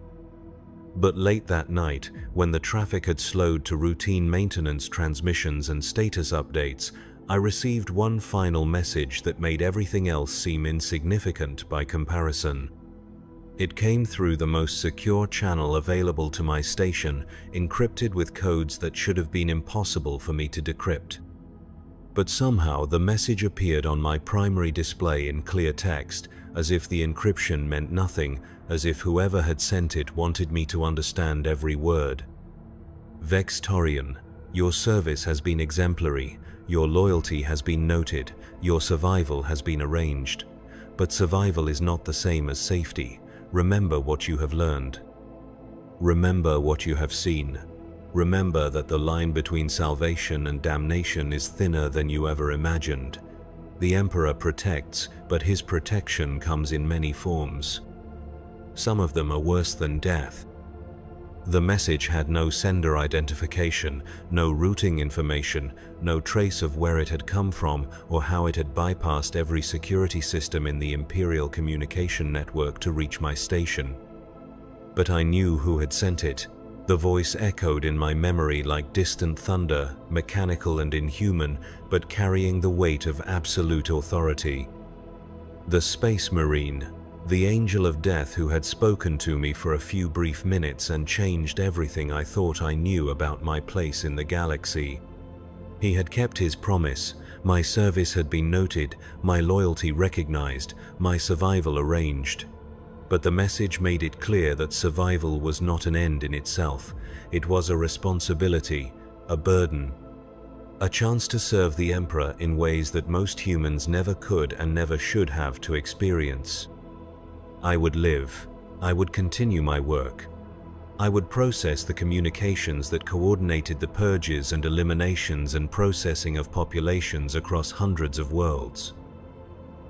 But late that night, when the traffic had slowed to routine maintenance transmissions and status updates, I received one final message that made everything else seem insignificant by comparison. It came through the most secure channel available to my station, encrypted with codes that should have been impossible for me to decrypt. But somehow the message appeared on my primary display in clear text, as if the encryption meant nothing, as if whoever had sent it wanted me to understand every word. Vextorian, your service has been exemplary, your loyalty has been noted, your survival has been arranged. But survival is not the same as safety. Remember what you have learned. Remember what you have seen. Remember that the line between salvation and damnation is thinner than you ever imagined. The Emperor protects, but his protection comes in many forms. Some of them are worse than death. The message had no sender identification, no routing information, no trace of where it had come from or how it had bypassed every security system in the Imperial communication network to reach my station. But I knew who had sent it. The voice echoed in my memory like distant thunder, mechanical and inhuman, but carrying the weight of absolute authority. The Space Marine, the angel of death who had spoken to me for a few brief minutes and changed everything I thought I knew about my place in the galaxy. He had kept his promise. My service had been noted, my loyalty recognized, my survival arranged. But the message made it clear that survival was not an end in itself. It was a responsibility, a burden, a chance to serve the Emperor in ways that most humans never could and never should have to experience. I would live. I would continue my work. I would process the communications that coordinated the purges and eliminations and processing of populations across hundreds of worlds.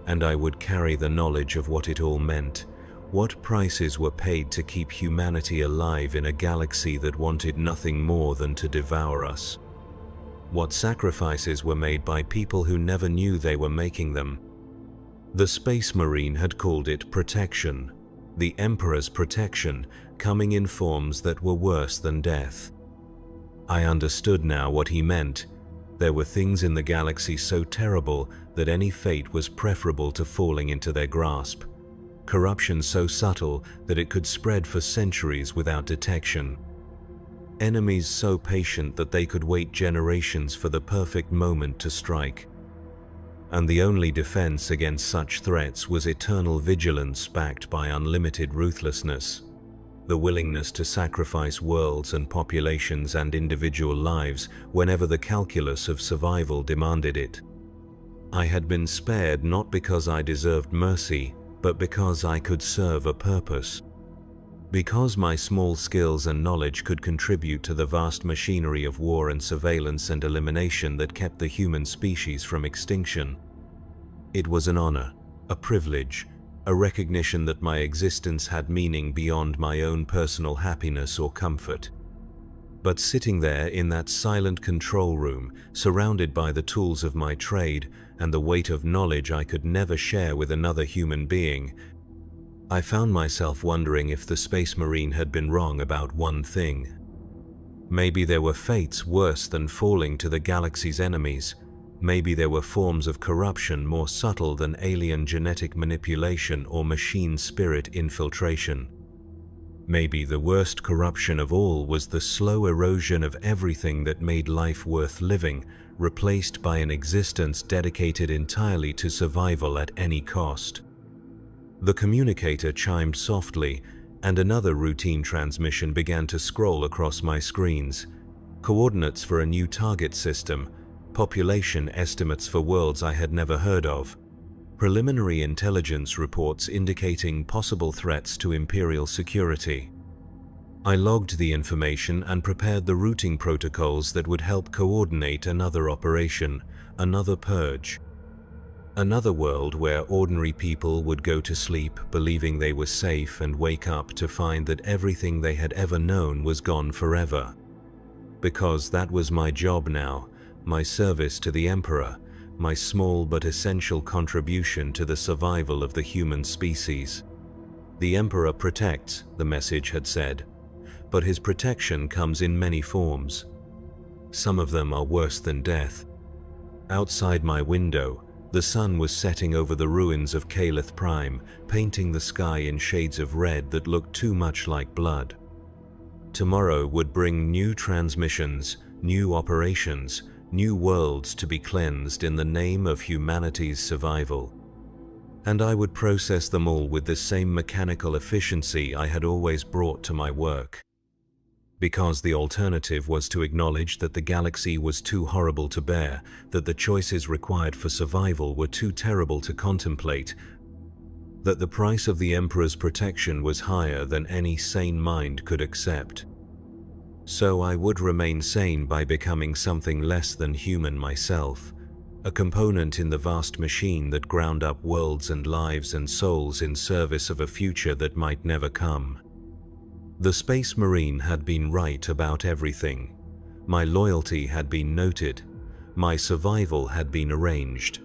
And I would carry the knowledge of what it all meant. What prices were paid to keep humanity alive in a galaxy that wanted nothing more than to devour us? What sacrifices were made by people who never knew they were making them? The Space Marine had called it protection, the Emperor's protection, coming in forms that were worse than death. I understood now what he meant. There were things in the galaxy so terrible that any fate was preferable to falling into their grasp. Corruption so subtle that it could spread for centuries without detection. Enemies so patient that they could wait generations for the perfect moment to strike. And the only defense against such threats was eternal vigilance backed by unlimited ruthlessness. The willingness to sacrifice worlds and populations and individual lives whenever the calculus of survival demanded it. I had been spared not because I deserved mercy, but because I could serve a purpose. Because my small skills and knowledge could contribute to the vast machinery of war and surveillance and elimination that kept the human species from extinction. It was an honor, a privilege, a recognition that my existence had meaning beyond my own personal happiness or comfort. But sitting there in that silent control room, surrounded by the tools of my trade and the weight of knowledge I could never share with another human being, I found myself wondering if the Space Marine had been wrong about one thing. Maybe there were fates worse than falling to the galaxy's enemies. Maybe there were forms of corruption more subtle than alien genetic manipulation or machine spirit infiltration. Maybe the worst corruption of all was the slow erosion of everything that made life worth living, replaced by an existence dedicated entirely to survival at any cost. The communicator chimed softly, and another routine transmission began to scroll across my screens. Coordinates for a new target system, population estimates for worlds I had never heard of, preliminary intelligence reports indicating possible threats to Imperial security. I logged the information and prepared the routing protocols that would help coordinate another operation, another purge. Another world where ordinary people would go to sleep believing they were safe and wake up to find that everything they had ever known was gone forever. Because that was my job now, my service to the Emperor, my small but essential contribution to the survival of the human species. The Emperor protects, the message had said, but his protection comes in many forms. Some of them are worse than death. Outside my window, the sun was setting over the ruins of Calith Prime, painting the sky in shades of red that looked too much like blood. Tomorrow would bring new transmissions, new operations, new worlds to be cleansed in the name of humanity's survival. and I would process them all with the same mechanical efficiency I had always brought to my work. Because the alternative was to acknowledge that the galaxy was too horrible to bear, that the choices required for survival were too terrible to contemplate, that the price of the Emperor's protection was higher than any sane mind could accept. So I would remain sane by becoming something less than human myself, a component in the vast machine that ground up worlds and lives and souls in service of a future that might never come. The Space Marine had been right about everything. My loyalty had been noted. My survival had been arranged.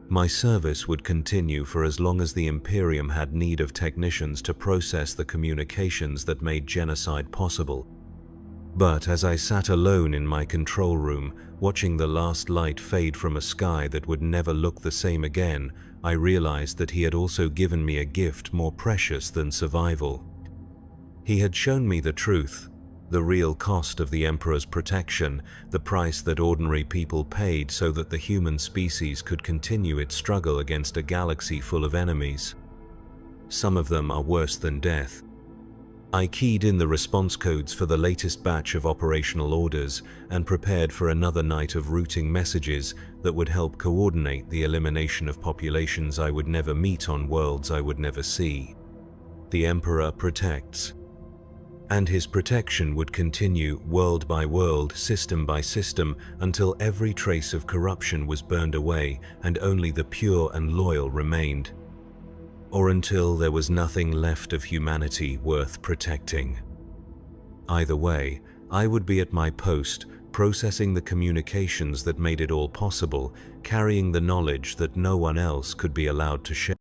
My service would continue for as long as the Imperium had need of technicians to process the communications that made genocide possible. But as I sat alone in my control room, watching the last light fade from a sky that would never look the same again, I realized that he had also given me a gift more precious than survival. He had shown me the truth, the real cost of the Emperor's protection, the price that ordinary people paid so that the human species could continue its struggle against a galaxy full of enemies. Some of them are worse than death. I keyed in the response codes for the latest batch of operational orders and prepared for another night of routing messages that would help coordinate the elimination of populations I would never meet on worlds I would never see. The Emperor protects. And his protection would continue world by world, system by system, until every trace of corruption was burned away and only the pure and loyal remained. Or until there was nothing left of humanity worth protecting. Either way, I would be at my post, processing the communications that made it all possible, carrying the knowledge that no one else could be allowed to share.